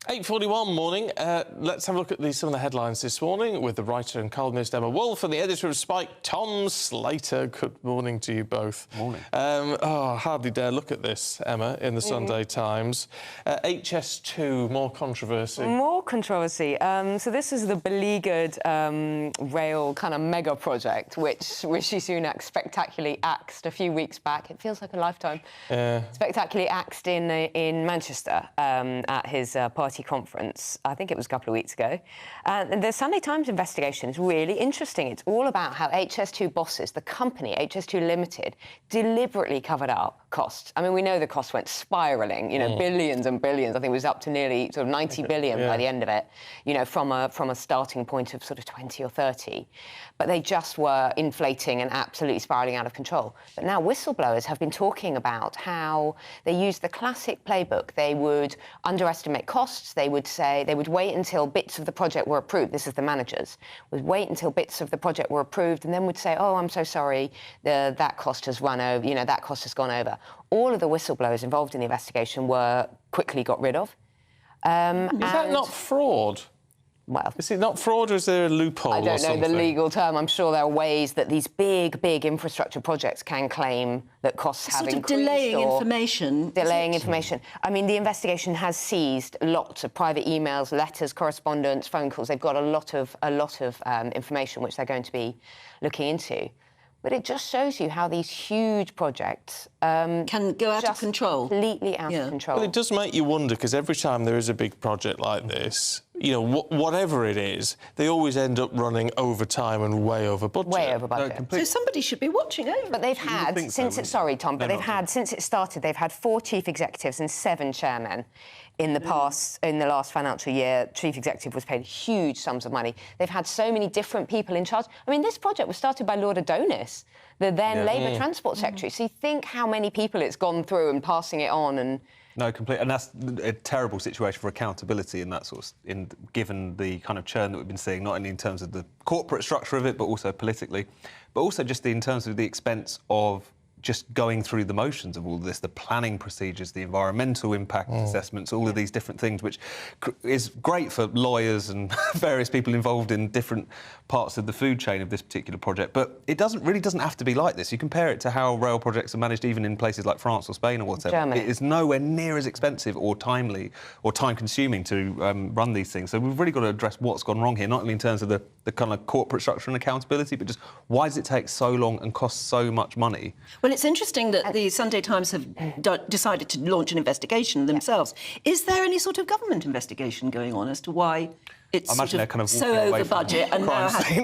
8:41 morning. Let's have a look at some of the headlines this morning with the writer and columnist Emma Wolfe and the editor of Spike, Tom Slater. Good morning to you both. Morning. Hardly dare look at this, Emma, in the Sunday Times. HS2, more controversy. More controversy. So this is the beleaguered rail kind of mega project, which Rishi Sunak spectacularly axed a few weeks back. It feels like a lifetime. Spectacularly axed in Manchester at his party conference. I think it was a couple of weeks ago. The Sunday Times investigation is really interesting. It's all about how HS2 bosses, the company, HS2 Limited, deliberately covered up costs. I mean, we know the costs went spiralling, you know, billions and billions. I think it was up to nearly sort of 90 billion by the end of it, you know, from a starting point of sort of 20 or 30. But they just were inflating and absolutely spiralling out of control. But now whistleblowers have been talking about how they used the classic playbook. They would underestimate costs. They would say they would wait until bits of the project were approved. This is the managers. Would wait until bits of the project were approved and then would say, oh, I'm so sorry, that cost has run over, you know, that cost has gone over. All of the whistleblowers involved in the investigation were quickly got rid of. Is that not fraud? Well, is it not fraud, or is there a loophole? I don't know the legal term. I'm sure there are ways that these big infrastructure projects can claim that costs have increased. Sort of delaying information. Delaying information. I mean, the investigation has seized lots of private emails, letters, correspondence, phone calls. They've got a lot of information which they're going to be looking into. But it just shows you how these huge projects can go out of control. Completely out of control. Well, it does make you wonder, because every time there is a big project like this, you know, whatever it is, they always end up running over time and way over budget. Way over budget. So somebody should be watching over. But they've had, since it started, they've had 4 chief executives and 7 chairmen. In the last financial year, chief executive was paid huge sums of money. They've had so many different people in charge. I mean, this project was started by Lord Adonis, the then Labour Transport Secretary. So you think how many people it's gone through and passing it on and... No, completely, and that's a terrible situation for accountability in that sort of, given the kind of churn that we've been seeing, not only in terms of the corporate structure of it, but also politically, but also just in terms of the expense of just going through the motions of all of this, the planning procedures, the environmental impact assessments, all of these different things, which is great for lawyers and various people involved in different parts of the food chain of this particular project. But it really doesn't have to be like this. You compare it to how rail projects are managed even in places like France or Spain or whatever. Germany. It is nowhere near as expensive or timely or time-consuming to run these things. So we've really got to address what's gone wrong here, not only in terms of the kind of corporate structure and accountability, but just why does it take so long and cost so much money? Well, it's interesting that the Sunday Times have decided to launch an investigation themselves. Is there any sort of government investigation going on as to why it's sort of kind of so over budget and now I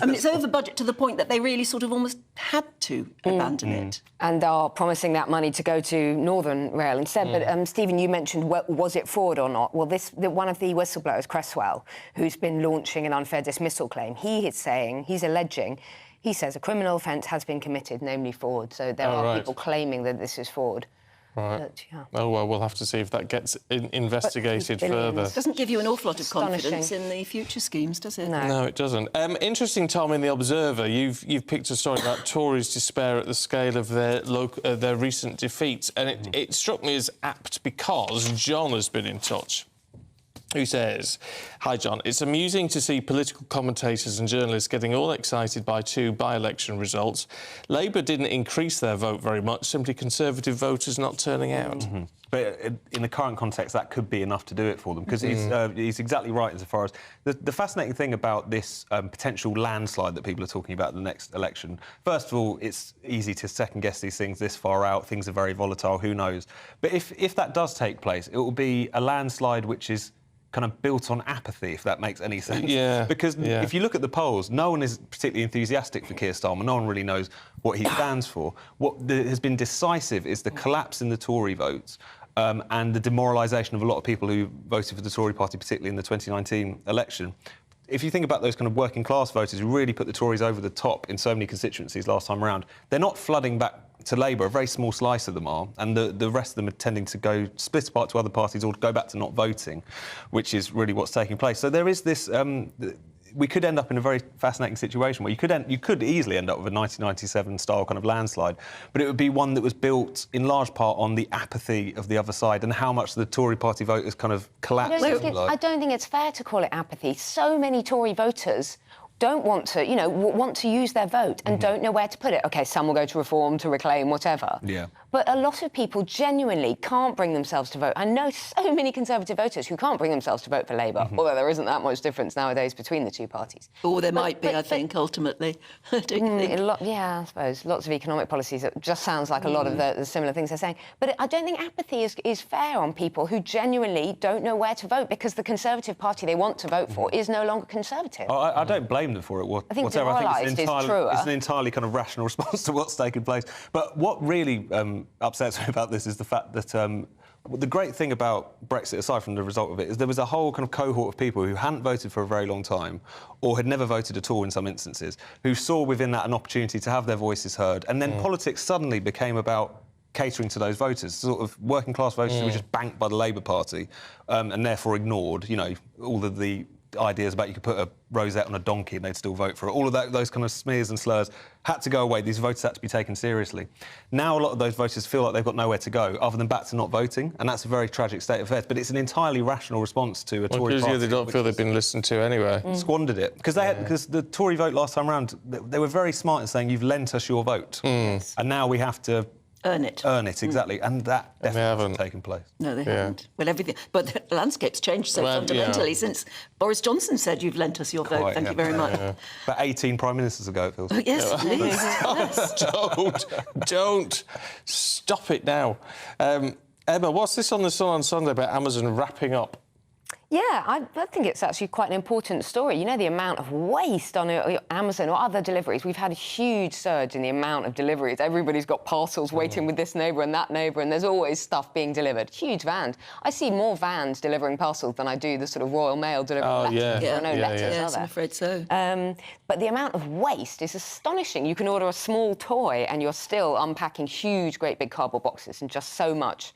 mean, it's over budget to the point that they really sort of almost had to abandon it. And are promising that money to go to Northern Rail instead. But, Stephen, you mentioned, was it fraud or not? Well, one of the whistleblowers, Cresswell, who's been launching an unfair dismissal claim, he's alleging, he says a criminal offence has been committed, namely fraud. So there are people claiming that this is fraud. Right. But, Oh, well, we'll have to see if that gets investigated further. It doesn't give you an awful lot of confidence in the future schemes, does it? No, it doesn't. Interesting, Tom, in The Observer, you've picked a story about Tories' despair at the scale of their recent defeats, and it struck me as apt because John has been in touch, who says, "Hi, John. It's amusing to see political commentators and journalists getting all excited by 2 by-election results. Labour didn't increase their vote very much, simply Conservative voters not turning out." But in the current context, that could be enough to do it for them, because he's exactly right as far as... The fascinating thing about this potential landslide that people are talking about in the next election, first of all, it's easy to second-guess these things this far out. Things are very volatile, who knows? But if that does take place, it will be a landslide which is kind of built on apathy, if that makes any sense. Because if you look at the polls, no one is particularly enthusiastic for Keir Starmer. No one really knows what he stands for. What has been decisive is the collapse in the Tory votes and the demoralisation of a lot of people who voted for the Tory party, particularly in the 2019 election. If you think about those kind of working-class voters who really put the Tories over the top in so many constituencies last time around, they're not flooding back to Labour. A very small slice of them are, and the rest of them are tending to go split apart to other parties or go back to not voting, which is really what's taking place. So there is this we could end up in a very fascinating situation where you could easily end up with a 1997 style kind of landslide, but it would be one that was built in large part on the apathy of the other side and how much the Tory party voters kind of collapsed. I don't think it's fair to call it apathy. So many Tory voters don't want to, want to use their vote and don't know where to put it. OK, some will go to Reform, to Reclaim, whatever. Yeah. But a lot of people genuinely can't bring themselves to vote. I know so many Conservative voters who can't bring themselves to vote for Labour, although there isn't that much difference nowadays between the two parties. Or there might be, I think, ultimately. Don't you think? Yeah, I suppose. Lots of economic policies. It just sounds like a lot of the similar things they're saying. But I don't think apathy is fair on people who genuinely don't know where to vote because the Conservative Party they want to vote for is no longer Conservative. I don't blame them for it. I think demoralised is truer. It's an entirely kind of rational response to what's taking place. But what really upsets me about this is the fact that the great thing about Brexit, aside from the result of it, is there was a whole kind of cohort of people who hadn't voted for a very long time or had never voted at all in some instances, who saw within that an opportunity to have their voices heard. And then politics suddenly became about catering to those voters, sort of working class voters who were just banked by the Labour Party and therefore ignored, all of the ideas about you could put a rosette on a donkey and they'd still vote for it. All of those kind of smears and slurs had to go away. These voters had to be taken seriously. Now a lot of those voters feel like they've got nowhere to go other than back to not voting, and that's a very tragic state of affairs. But it's an entirely rational response to a Tory party. Because they don't feel they've been listened to anyway. Squandered it. Because the Tory vote last time round, they were very smart in saying, you've lent us your vote. And now we have to earn it. Exactly. And that definitely hasn't taken place. No, they haven't. Well, everything... But the landscape's changed so fundamentally since Boris Johnson said, you've lent us your vote. Thank you very much. About 18 Prime Ministers ago, it feels. Oh, yes. Don't. Stop it now. Emma, what's this on The Sun on Sunday about Amazon wrapping up? Yeah, I think it's actually quite an important story. You know, the amount of waste on Amazon or other deliveries. We've had a huge surge in the amount of deliveries. Everybody's got parcels waiting with this neighbour and that neighbour, and there's always stuff being delivered. Huge vans. I see more vans delivering parcels than I do the sort of Royal Mail delivering letters. There are no letters, are there? I'm afraid so. But the amount of waste is astonishing. You can order a small toy and you're still unpacking huge, great big cardboard boxes and just so much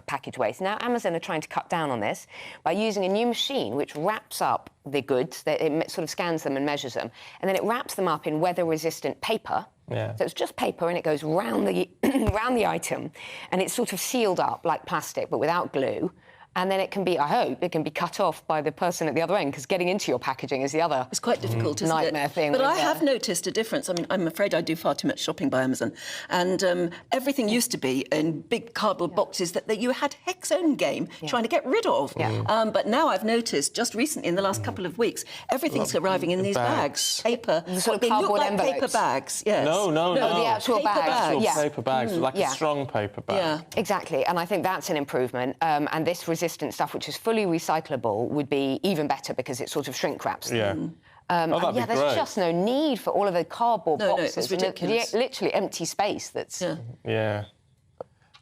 package waste. Now, Amazon are trying to cut down on this by using a new machine which wraps up the goods. It sort of scans them and measures them, and then it wraps them up in weather-resistant paper. So it's just paper, and it goes round the round the item, and it's sort of sealed up like plastic, but without glue. And then it can be, I hope, it can be cut off by the person at the other end, because getting into your packaging is the other It's quite difficult, isn't nightmare it? thing. But I have noticed a difference. I mean, I'm afraid I do far too much shopping by Amazon. And everything used to be in big cardboard boxes that you had heck's own game trying to get rid of. But now I've noticed, just recently, in the last couple of weeks, everything's arriving in these bags. Paper. The sort of they look cardboard like envelopes. paper bags, yes. No. The actual paper bags. bags. Paper bags, like a strong paper bag. Yeah. Exactly, and I think that's an improvement. And this resistant stuff, which is fully recyclable, would be even better because it sort of shrink wraps. That'd be there's great. just no need for all of the cardboard boxes. it's ridiculous. Literally empty space. That's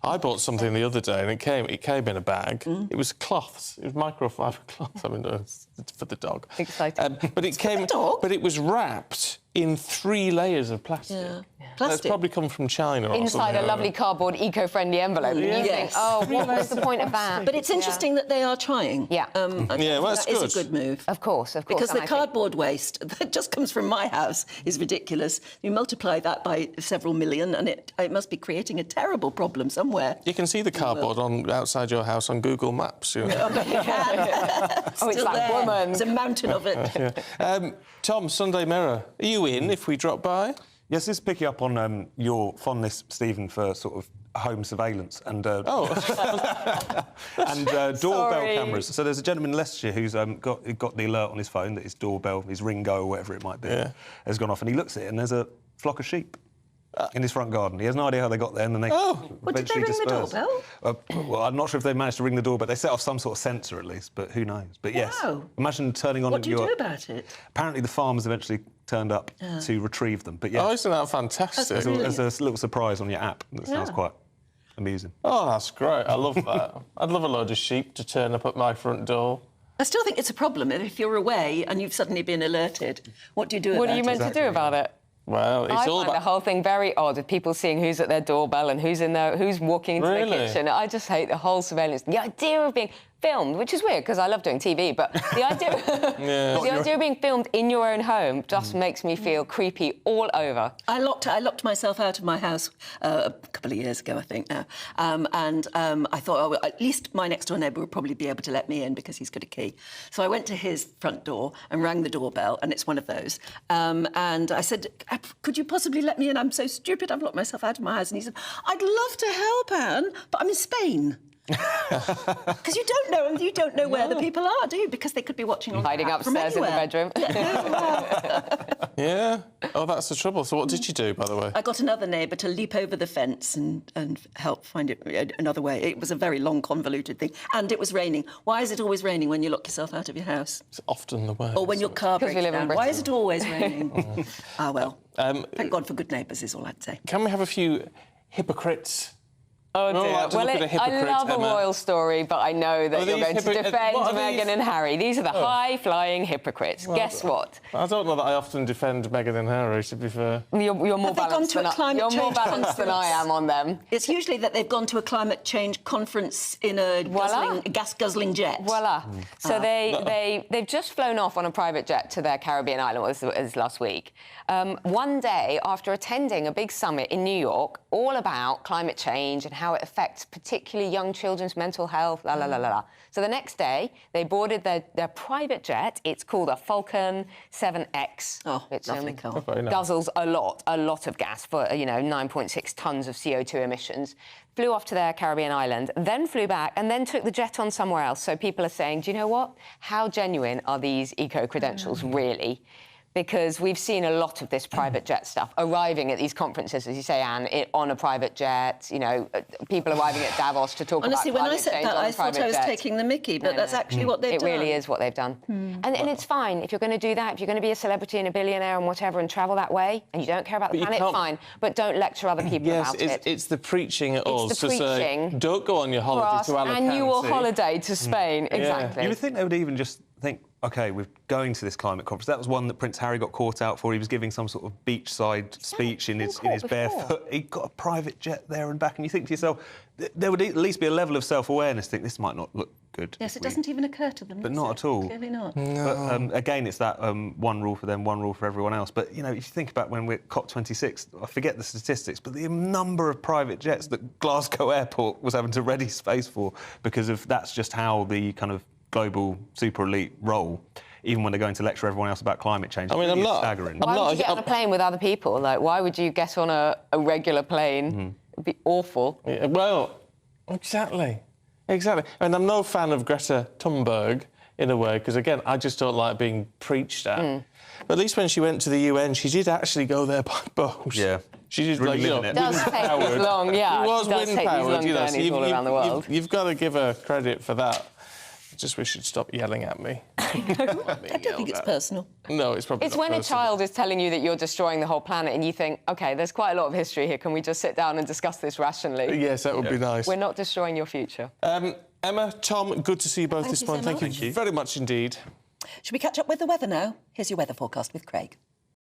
I bought something the other day and it came in a bag. It was cloths. It was microfiber cloth. I mean, it's for the dog. Exciting. But it came. But it was wrapped in 3 layers of plastic. That's Plastic. probably come from China or inside something. a lovely cardboard, eco-friendly envelope. And you think, oh, what was the point of that? But it's interesting that they are trying. Yeah. Well, that's that good. is a good move. Of course. Because And the cardboard waste that just comes from my house is ridiculous. You multiply that by several million and it must be creating a terrible problem somewhere. You can see the cardboard outside your house on Google Maps. You know. it's Still like there. woman. There's a mountain of it. Tom, Sunday Mirror, are you in if we drop by? Yes, this is picking up on your fondness, Stephen, for sort of home surveillance and doorbell cameras. So there's a gentleman in Leicestershire who's got the alert on his phone that his doorbell, his Ringo or whatever it might be, has gone off, and he looks at it and there's a flock of sheep in his front garden. He has no idea how they got there, and then they Did they ring disperse. the doorbell? Well, I'm not sure if they managed to ring the door, but they set off some sort of sensor at least. But who knows? But yes, imagine turning on. What do you do about it? Apparently, the farmers eventually turned up to retrieve them. But yeah, isn't that fantastic? there's a little surprise on your app. That sounds quite amusing. Oh, that's great. I love that. I'd love a load of sheep to turn up at my front door. I still think it's a problem if you're away and you've suddenly been alerted. What do you do about it? What are you meant to do about it? Well, it's I all find about the whole thing very odd with people seeing who's at their doorbell and who's walking into Really? the kitchen. I just hate the whole surveillance. The idea of being filmed, which is weird because I love doing TV, but the idea, the idea of being filmed in your own home just makes me feel creepy all over. I locked myself out of my house a couple of years ago, I think now, and I thought, oh, well, at least my next door neighbour would probably be able to let me in because he's got a key. So I went to his front door and rang the doorbell, and it's one of those. And I said, could you possibly let me in? I'm so stupid, I've locked myself out of my house. And he said, I'd love to help, Anne, but I'm in Spain. Because you don't know where the people are, do you? Because they could be watching on hiding from upstairs in the anywhere. bedroom. Yeah. Oh, that's the trouble. So what did you do, by the way? I got another neighbour to leap over the fence and help find it another way. It was a very long, convoluted thing. And it was raining. Why is it always raining when you lock yourself out of your house? It's often the way. Or when your car breaks we live in down. Britain. Why is it always raining? Ah, well. Thank God for good neighbours is all I'd say. Can we have a few hypocrites? Oh dear. like to Well, look at a hypocrite, I love Emma. a royal story, but I know that you're these going to defend what are Meghan these? and Harry. These are the high-flying hypocrites. Guess what? I don't know that I often defend Meghan and Harry, to be fair. You're more Have they gone balanced to a than climate you're more change balanced than I am on them. It's usually that they've gone to a climate change conference in a gas-guzzling jet. Voila. So they've just flown off on a private jet to their Caribbean island, was last week. One day after attending a big summit in New York, all about climate change and how it affects particularly young children's mental health, la la la la la. So the next day, they boarded their private jet. It's called a Falcon 7X. Oh, which lovely car. guzzles a lot of gas for 9.6 tons of CO2 emissions. Flew off to their Caribbean island, then flew back, and then took the jet on somewhere else. So people are saying, do you know what? How genuine are these eco-credentials really? Because we've seen a lot of this private jet stuff arriving at these conferences, as you say, Anne, on a private jet. People arriving at Davos to talk Honestly, about when I climate said change that, on a I thought I private was jet. taking the mickey, but that's actually what they've done. It really is what they've done. And it's fine. If you're going to do that, if you're going to be a celebrity and a billionaire and whatever and travel that way, and you don't care about the planet, fine. But don't lecture other people about it. It's the preaching at us to say, preaching don't go on your holiday to Alicante. annual holiday to Spain, exactly. You would think they would even just think, OK, we're going to this climate conference. That was one that Prince Harry got caught out for. He was giving some sort of beachside speech in his bare foot. He got a private jet there and back, and you think to yourself, there would at least be a level of self-awareness. Think this might not look good. Yes, it doesn't even occur to them. But does not it? at all. Clearly not. No. But again, it's that one rule for them, one rule for everyone else. But, if you think about when we're COP26, I forget the statistics, but the number of private jets that Glasgow Airport was having to ready space for because of that's just how the kind of global super elite roll, even when they're going to lecture everyone else about climate change. I mean, it's I'm not... staggering. Why would you get on a plane with other people? Like, why would you get on a regular plane? It'd be awful. Yeah, well, exactly. And I'm no fan of Greta Thunberg, in a way, because, again, I just don't like being preached at. But at least when she went to the UN, she did actually go there by boat. Yeah. She did, Really like, It does take these long, It was wind-powered, journeys all around the world. You've got to give her credit for that. I just wish she'd stop yelling at me. I don't think it's personal. No, it's probably It's not when personal. a child is telling you that you're destroying the whole planet and you think, OK, there's quite a lot of history here. Can we just sit down and discuss this rationally? Yes, that would be nice. We're not destroying your future. Emma, Tom, good to see you both Thank this you morning. so much. Thank you very much indeed. Should we catch up with the weather now? Here's your weather forecast with Craig.